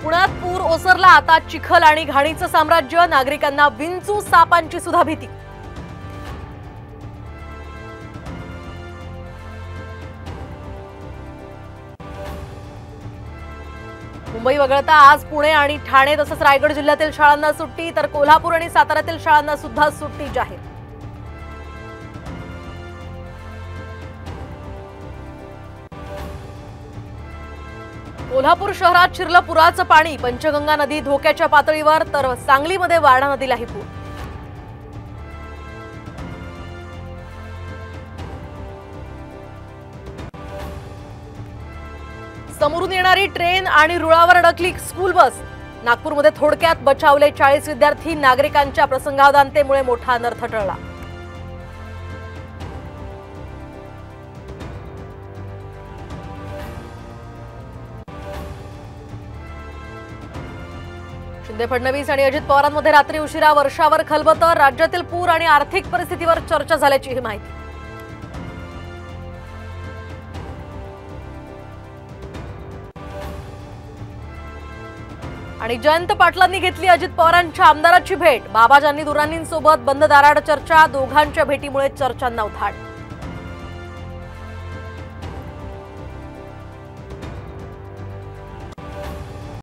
पुण्यात पूर ओसरला, आता चिखल आणि घाणीचं साम्राज्य, नागरिकांना विंचू सापांची सुद्धा भीती। मुंबई वगळता आज पुणे आणि ठाणे तसंच रायगड जिल्ह्यातील शाळांना सुट्टी, तर कोल्हापूर आणि साताऱ्यातील शाळांना सुद्धा सुट्टी जाहीर। कोल्हापूर शहरात शिरलं पुराचं पाणी, पंचगंगा नदी धोक्याच्या पातळीवर, तर सांगलीमध्ये वारणा नदीलाही पूर। समोरून येणारी ट्रेन आणि रुळावर अडकली स्कूल बस, नागपूरमध्ये थोडक्यात बचावले 40 विद्यार्थी, नागरिकांच्या प्रसंगावधानतेमुळे मोठा अनर्थ टळला। शिंदे फडणवीस आणि अजित पवारांमध्ये रात्री उशिरा वर्षावर खलबतं, राज्यातील पूर आणि आर्थिक परिस्थितीवर चर्चा झाल्याची ही माहिती। आणि जयंत पाटलांनी घेतली अजित पवारांच्या आमदाराची भेट, बाबाजांनी दुरांनींसोबत बंद दाराआड चर्चा, दोघांच्या भेटीमुळे चर्चांना उधाण।